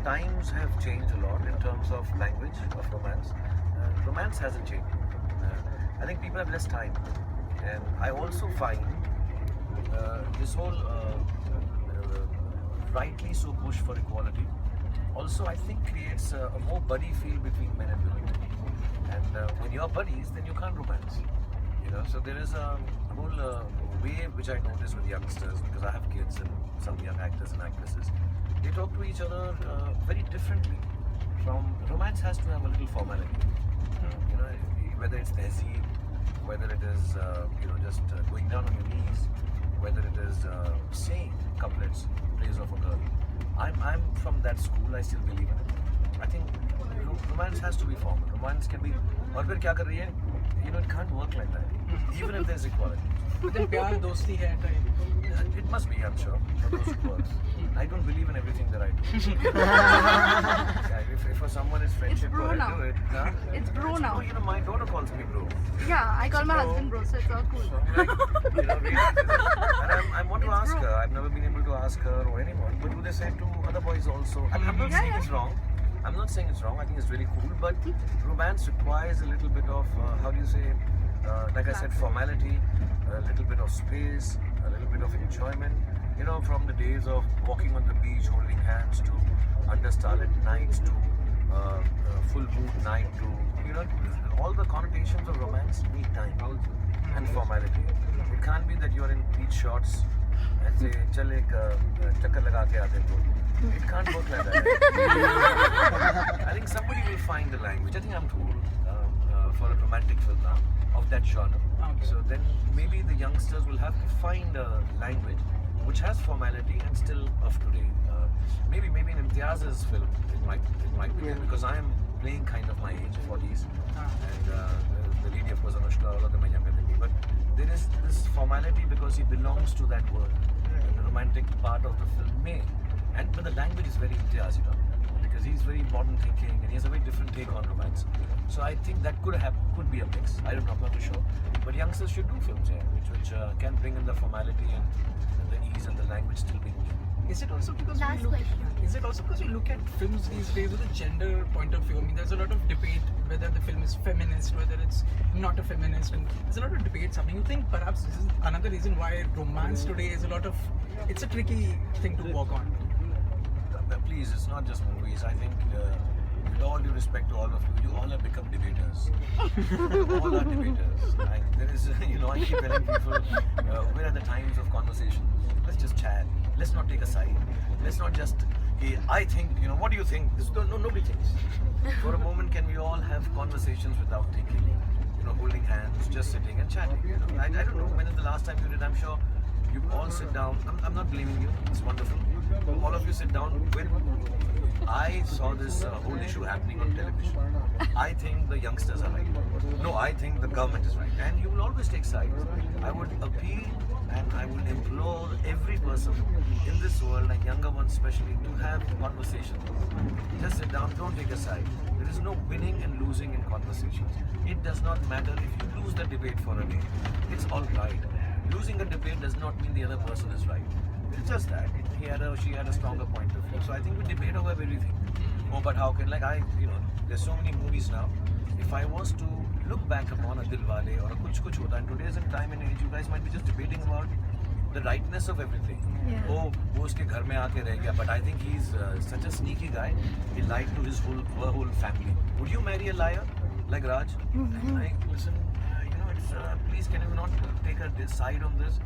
times have changed a lot in terms of language of romance. Romance hasn't changed. I think people have less time, and I also find this whole rightly so push for equality also I think creates a more buddy feel between men and women. And when you're buddies, then you can't romance. You know, so there is a whole wave which I notice with youngsters, because I have kids and some young actors and actresses. They talk to each other very differently. From romance has to have a little formality. You know, whether it's tehzeeb, whether it is just going down on your knees, whether it is saying couplets, praise of a girl. I'm from that school. I still believe in it. I think romance has to be formal. Romance can be. और फिर क्या कर रही है? You know, it can't work like that. Even if there's equality. But then प्यार दोस्ती है type. It must be, I'm sure, for those who works. I don't believe in everything that I do. If for someone it's friendship, bro I now. do it. Huh? It's bro now. You know, my daughter calls me bro. Yeah, I call my So- husband bro, so it's all cool. So I'm like, really? And I want to It's ask bro. her. I've never been able to ask her or anyone. But do they say to other boys also? I'm not Yeah, saying yeah. it's wrong. I'm not saying it's wrong. I think it's really cool. But romance requires a little bit of, how do you say, like I said, formality, a little bit of space, a little bit of enjoyment. You know, from the days of walking on the beach, holding hands, to under starlit nights, to full moon night, to, you know, all the connotations of romance need time and formality. It can't be that you're in beach shorts and say, "Chal ek chakkar laga ke aate to." It can't work like that. I think somebody will find the language. I think I'm too old for a romantic film now of that genre. Okay. So then maybe the youngsters will have to find a language which has formality and still of today. Maybe in Imtiaz's film it might be there, because I am playing kind of my age, 40s, and the lady, of course, Anushka, all of them are younger than me. But there is this formality because he belongs to that world, and the romantic part of the film may. But the language is very Imtiaz, because he's very modern thinking and he has a very different take on romance. So I think that could be a mix. I don't know, I'm not too sure. But youngsters should do films which can bring in the formality and the ease and the language still being new. Is it also because Last we look? question. Is it also because we look at films these days with a gender point of view? I mean, there's a lot of debate whether the film is feminist, whether it's not a feminist, and there's a lot of debates happening. You think perhaps this is another reason why romance today is it's a tricky thing to work on. Please, it's not just movies. I think, with all due respect to all of you, you all have become debaters. All are debaters. There is, I keep telling people, where are the times of conversation? Let's just chat. Let's not take a side. Let's not just, hey, I think, what do you think? Nobody thinks. For a moment, can we all have conversations without thinking? Holding hands, just sitting and chatting. I don't know when is the last time you did. I'm sure you all sit down. I'm not blaming you. It's wonderful. All of you sit down. When I saw this whole issue happening on television, I think the youngsters are right. No, I think the government is right. And you will always take sides. I would appeal and I would implore every person in this world, and younger ones especially, to have conversations. Just sit down, don't take a side. There is no winning and losing in conversations. It does not matter if you lose the debate for a day. It's all right. Losing a debate does not mean the other person is right. It's just that he had or she had a stronger point of view. So I think we debate over everything. Oh, but how can, there's so many movies now. If I was to look back upon a Dilwale or a Kuch Kuch Hota, in today's time and age, you guys might be just debating about the rightness of everything. Yeah. Oh, wo uske ghar mein aake reh gaya, but I think he's such a sneaky guy. He lied to her whole family. Would you marry a liar like Raj? Like, listen, please can you not take a side on this?